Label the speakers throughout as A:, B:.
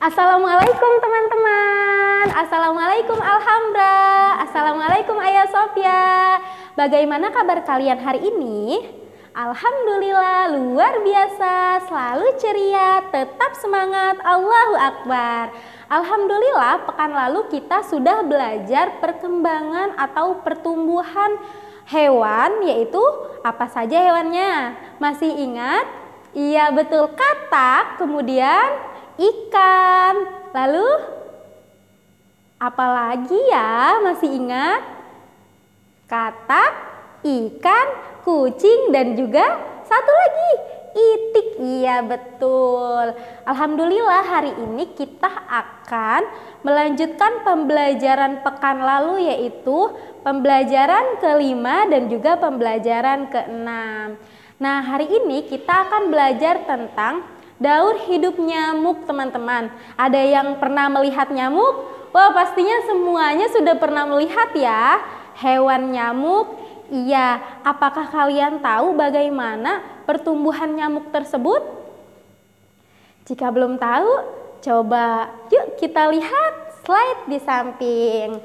A: Assalamualaikum teman-teman. Assalamualaikum Alhamra. Assalamualaikum Ayah Sofia. Bagaimana kabar kalian hari ini? Alhamdulillah luar biasa, selalu ceria, tetap semangat, Allahu Akbar. Alhamdulillah pekan lalu kita sudah belajar perkembangan atau pertumbuhan hewan, yaitu apa saja hewannya? Masih ingat? Iya betul, katak, kemudian ikan, lalu apalagi ya, masih ingat? Katak, ikan, kucing, dan juga satu lagi itik. Iya betul. Alhamdulillah hari ini kita akan melanjutkan pembelajaran pekan lalu, yaitu pembelajaran kelima dan juga pembelajaran keenam. Nah hari ini kita akan belajar tentang daur hidup nyamuk, teman-teman. Ada yang pernah melihat nyamuk? Wah, pastinya semuanya sudah pernah melihat ya hewan nyamuk. Iya, apakah kalian tahu bagaimana pertumbuhan nyamuk tersebut? Jika belum tahu, coba yuk kita lihat slide di samping.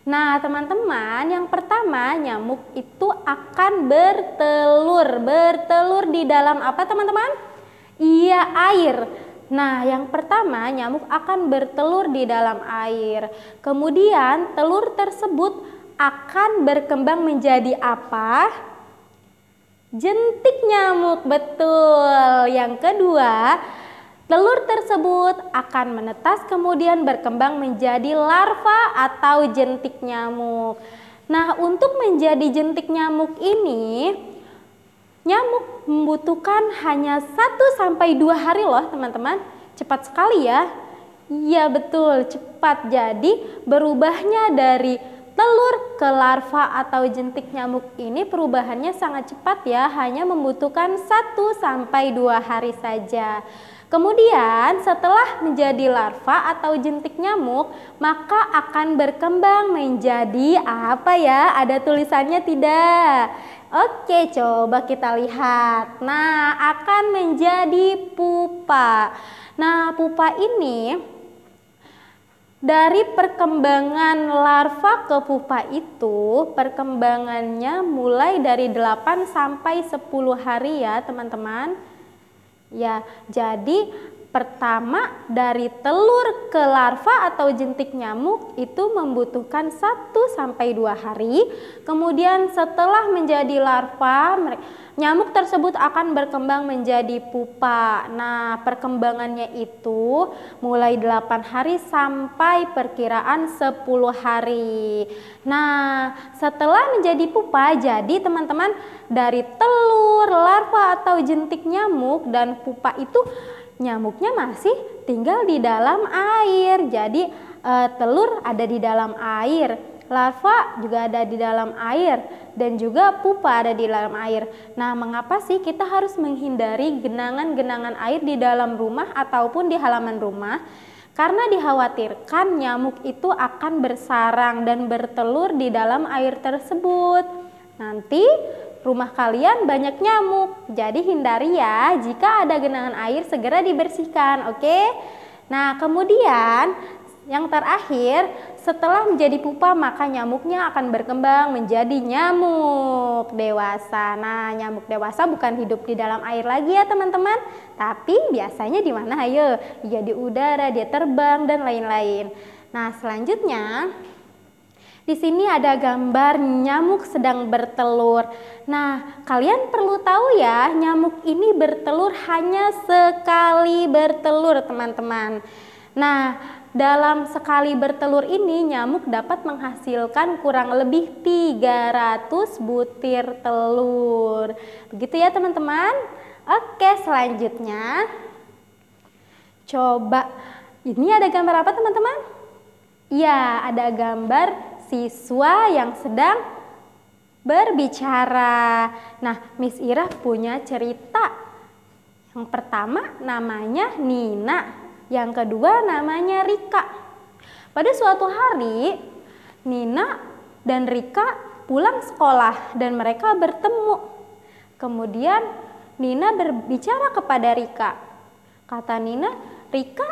A: Nah, teman-teman, yang pertama nyamuk itu akan bertelur. Bertelur di dalam apa, teman-teman? Iya, air. Nah, yang pertama nyamuk akan bertelur di dalam air. Kemudian telur tersebut akan berkembang menjadi apa? Jentik nyamuk, betul. Yang kedua, telur tersebut akan menetas kemudian berkembang menjadi larva atau jentik nyamuk. Nah, untuk menjadi jentik nyamuk ini, nyamuk membutuhkan hanya 1-2 hari loh teman-teman. Cepat sekali ya. Iya betul, cepat. Jadi berubahnya dari telur ke larva atau jentik nyamuk ini perubahannya sangat cepat ya. Hanya membutuhkan 1-2 hari saja. Kemudian setelah menjadi larva atau jentik nyamuk, maka akan berkembang menjadi apa ya? Ada tulisannya tidak? Oke, coba kita lihat. Nah, akan menjadi pupa. Nah, pupa ini dari perkembangan larva ke pupa itu, perkembangannya mulai dari 8-10 hari ya, teman-teman. Ya, jadi pertama dari telur ke larva atau jentik nyamuk itu membutuhkan 1-2 hari. Kemudian setelah menjadi larva, nyamuk tersebut akan berkembang menjadi pupa. Nah, perkembangannya itu mulai 8 hari sampai perkiraan 10 hari. Nah, setelah menjadi pupa, jadi teman-teman dari telur, larva atau jentik nyamuk dan pupa itu nyamuknya masih tinggal di dalam air. Jadi telur ada di dalam air, larva juga ada di dalam air, dan juga pupa ada di dalam air. Nah, mengapa sih kita harus menghindari genangan-genangan air di dalam rumah ataupun di halaman rumah? Karena dikhawatirkan nyamuk itu akan bersarang dan bertelur di dalam air tersebut. Nanti rumah kalian banyak nyamuk, jadi hindari ya. Jika ada genangan air segera dibersihkan, oke? Nah, kemudian yang terakhir, setelah menjadi pupa maka nyamuknya akan berkembang menjadi nyamuk dewasa. Nah, nyamuk dewasa bukan hidup di dalam air lagi ya teman-teman, tapi biasanya di mana? Ayo, ya di udara, dia terbang dan lain-lain. Nah, selanjutnya di sini ada gambar nyamuk sedang bertelur. Nah, kalian perlu tahu ya, nyamuk ini bertelur hanya sekali bertelur, teman-teman. Nah, dalam sekali bertelur ini nyamuk dapat menghasilkan kurang lebih 300 butir telur. Begitu ya, teman-teman? Oke, selanjutnya coba ini ada gambar apa, teman-teman? Ya, ada gambar siswa yang sedang berbicara. Nah, Miss Ira punya cerita. Yang pertama namanya Nina, yang kedua namanya Rika. Pada suatu hari, Nina dan Rika pulang sekolah dan mereka bertemu. Kemudian Nina berbicara kepada Rika. Kata Nina, "Rika,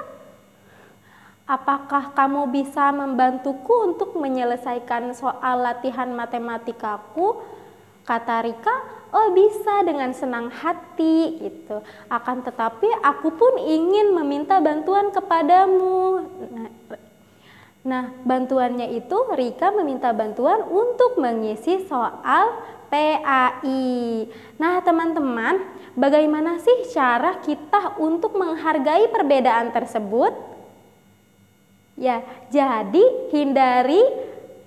A: Apakah kamu bisa membantuku untuk menyelesaikan soal latihan matematikaku? Kata Rika, oh bisa, dengan senang hati gitu. Akan tetapi aku pun ingin meminta bantuan kepadamu. Nah, bantuannya itu Rika meminta bantuan untuk mengisi soal PAI. Nah, teman-teman, bagaimana sih cara kita untuk menghargai perbedaan tersebut? Ya, jadi hindari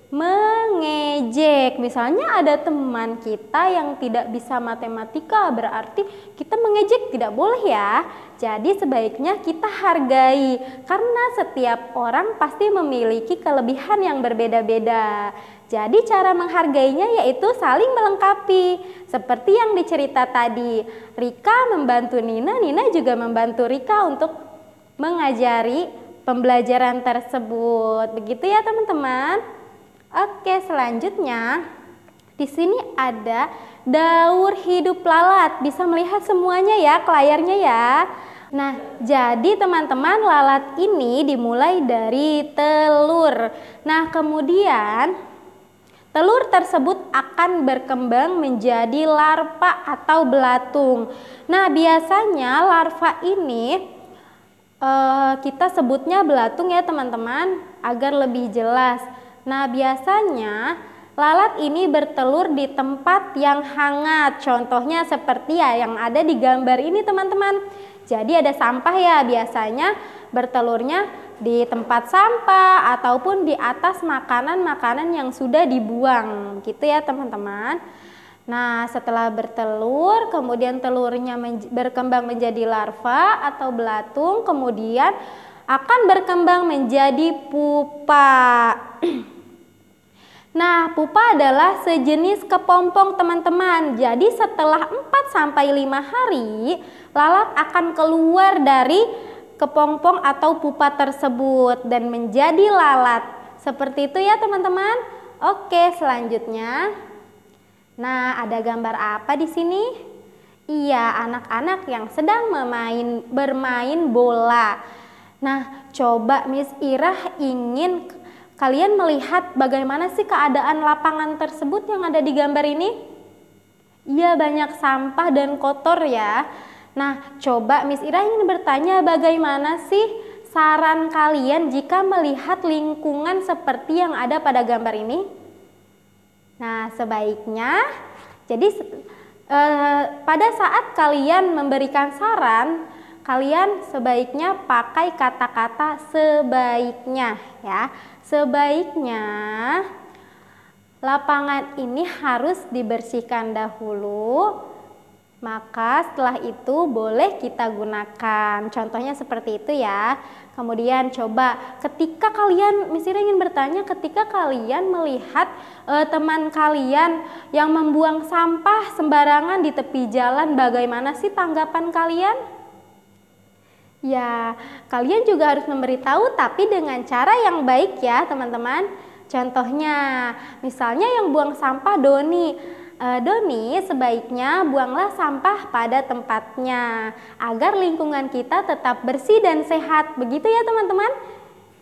A: mengejek. Misalnya ada teman kita yang tidak bisa matematika, berarti kita mengejek, tidak boleh ya. Jadi sebaiknya kita hargai, karena setiap orang pasti memiliki kelebihan yang berbeda-beda. Jadi cara menghargainya yaitu saling melengkapi. Seperti yang dicerita tadi, Rika membantu Nina, Nina juga membantu Rika untuk mengajari pembelajaran tersebut. Begitu ya teman-teman. Oke, selanjutnya di sini ada daur hidup lalat. Bisa melihat semuanya ya ke layarnya ya. Nah, jadi teman-teman, lalat ini dimulai dari telur. Nah, kemudian telur tersebut akan berkembang menjadi larva atau belatung. Nah, biasanya larva ini kita sebutnya belatung ya teman-teman, agar lebih jelas. Nah, biasanya lalat ini bertelur di tempat yang hangat. Contohnya seperti ya yang ada di gambar ini teman-teman. Jadi ada sampah ya, biasanya bertelurnya di tempat sampah ataupun di atas makanan-makanan yang sudah dibuang. Gitu ya teman-teman. Nah, setelah bertelur, kemudian telurnya berkembang menjadi larva atau belatung, kemudian akan berkembang menjadi pupa. Nah, pupa adalah sejenis kepompong teman-teman. Jadi setelah 4-5 hari, lalat akan keluar dari kepompong atau pupa tersebut dan menjadi lalat. Seperti itu ya teman-teman. Oke, selanjutnya. Nah, ada gambar apa di sini? Iya, anak-anak yang sedang bermain bola. Nah, coba Miss Irah ingin kalian melihat bagaimana sih keadaan lapangan tersebut yang ada di gambar ini? Iya, banyak sampah dan kotor ya. Nah, coba Miss Ira ingin bertanya, bagaimana sih saran kalian jika melihat lingkungan seperti yang ada pada gambar ini? Nah, sebaiknya, jadi pada saat kalian memberikan saran, kalian sebaiknya pakai kata-kata sebaiknya ya. Sebaiknya lapangan ini harus dibersihkan dahulu, maka setelah itu boleh kita gunakan. Contohnya seperti itu ya. Kemudian coba ketika kalian, misalnya ingin bertanya, ketika kalian melihat teman kalian yang membuang sampah sembarangan di tepi jalan, bagaimana sih tanggapan kalian? Ya, kalian juga harus memberitahu, tapi dengan cara yang baik ya teman-teman. Contohnya, misalnya yang buang sampah Doni. Doni, sebaiknya buanglah sampah pada tempatnya agar lingkungan kita tetap bersih dan sehat. Begitu ya teman-teman.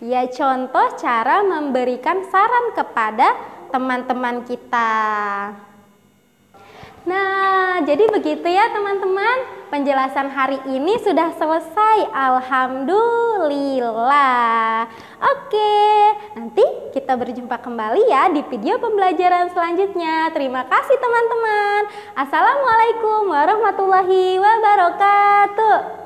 A: Ya, contoh cara memberikan saran kepada teman-teman kita. Nah, jadi begitu ya teman-teman. Penjelasan hari ini sudah selesai. Alhamdulillah. Oke, nanti kita berjumpa kembali ya di video pembelajaran selanjutnya. Terima kasih teman-teman. Assalamualaikum warahmatullahi wabarakatuh.